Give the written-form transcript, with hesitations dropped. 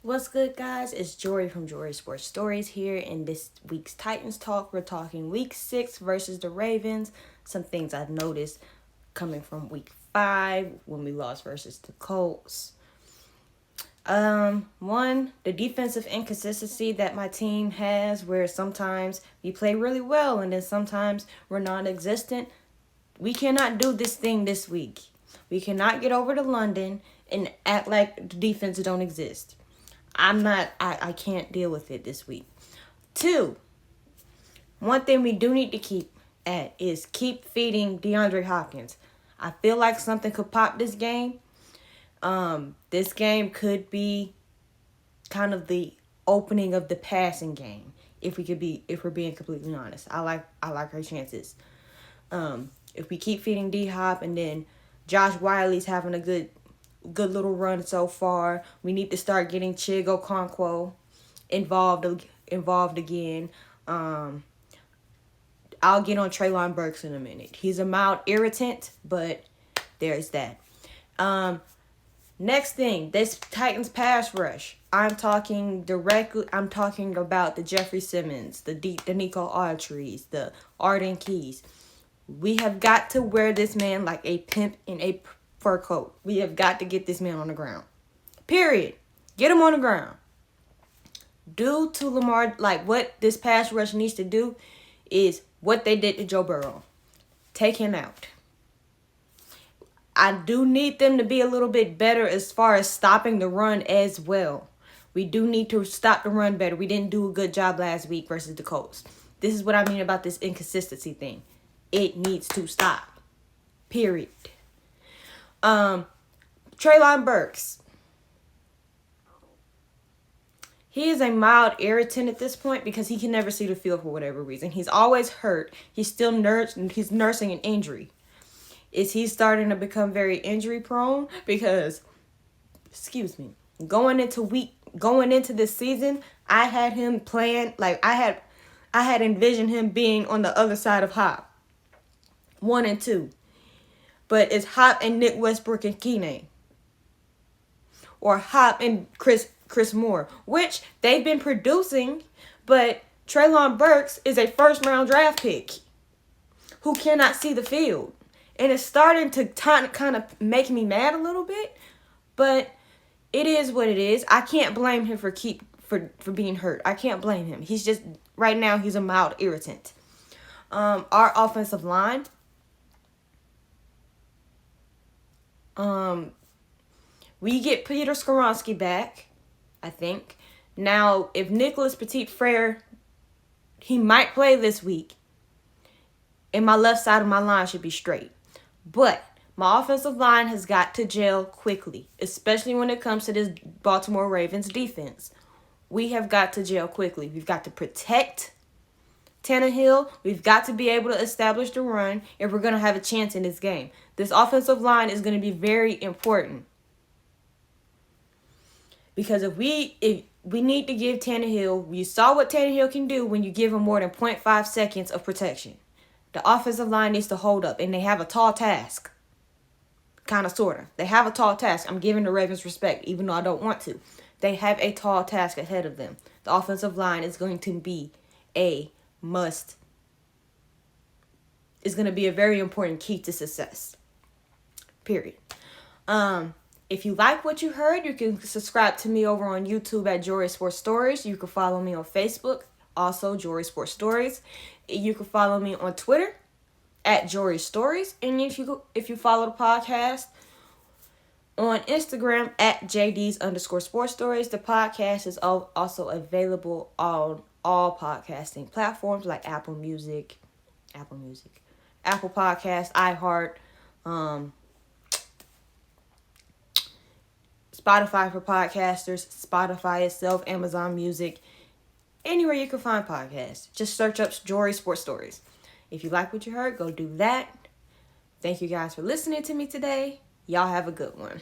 What's good, guys? It's Jory from Jory Sports Stories here. In this week's Titans Talk, we're talking Week 6 versus the Ravens. Some things I've noticed coming from Week 5 when we lost versus the Colts. One, the defensive inconsistency that my team has, where sometimes we play really well and then sometimes we're non-existent. We cannot do this thing this week. We cannot get over to London and act like the defense don't exist. I can't deal with it this week. 2, one thing we do need to keep at is keep feeding DeAndre Hopkins. I feel like something could pop this game. This game could be kind of the opening of the passing game. If we're being completely honest, I like our chances. If we keep feeding D-Hop and then Josh Wiley's having a good little run so far, we need to start getting Chig Okonkwo involved again. I'll get on Treylon Burks in a minute. He's a mild irritant, but there's that. Next thing, this Titans pass rush. I'm talking about the Jeffrey Simmons, the Nico Autry's, the Arden Keys. We have got to wear this man like a pimp in a fur coat. We have got to get this man on the ground. Period. Get him on the ground. Due to Lamar, like what this pass rush needs to do is what they did to Joe Burrow. Take him out. I do need them to be a little bit better as far as stopping the run as well. We do need to stop the run better. We didn't do a good job last week versus the Colts. This is what I mean about this inconsistency thing. It needs to stop. Period. Treylon Burks. He is a mild irritant at this point because he can never see the field for whatever reason. He's always hurt. He's nursing an injury. Is he starting to become very injury prone? Because, going into this season, I had him playing like I had envisioned him being on the other side of Hop. 1 and 2. But it's Hop and Nick Westbrook and Keenan. Or Hop and Chris Moore, which they've been producing, but Treylon Burks is a first-round draft pick who cannot see the field. And it's starting to kind of make me mad a little bit, but it is what it is. I can't blame him for being hurt. I can't blame him. He's just, right now, he's a mild irritant. Our offensive line, we get Peter Skoronski back, I think. Now, if Nicholas Petit-Frere, he might play this week, and my left side of my line should be straight. But my offensive line has got to gel quickly, especially when it comes to this Baltimore Ravens defense. We have got to gel quickly. We've got to protect Tannehill. We've got to be able to establish the run if we're going to have a chance in this game. This offensive line is going to be very important. Because if we need to give Tannehill, you saw what Tannehill can do when you give him more than 0.5 seconds of protection. The offensive line needs to hold up, and they have a tall task. Kind of, sort of. They have a tall task. I'm giving the Ravens respect, even though I don't want to. They have a tall task ahead of them. The offensive line is going to be a must. It's going to be a very important key to success. Period. If you like what you heard, you can subscribe to me over on YouTube at Jory Sports Stories. You can follow me on Facebook, also Jory Sports Stories. You can follow me on Twitter at Jory Stories. And if you follow the podcast on Instagram at JD's_sports stories. The podcast is also available on all podcasting platforms like Apple Podcast, iHeart, Spotify for podcasters, Spotify itself, Amazon Music, anywhere you can find podcasts. Just search up Jory Sports Stories. If you like what you heard, go do that. Thank you guys for listening to me today. Y'all have a good one.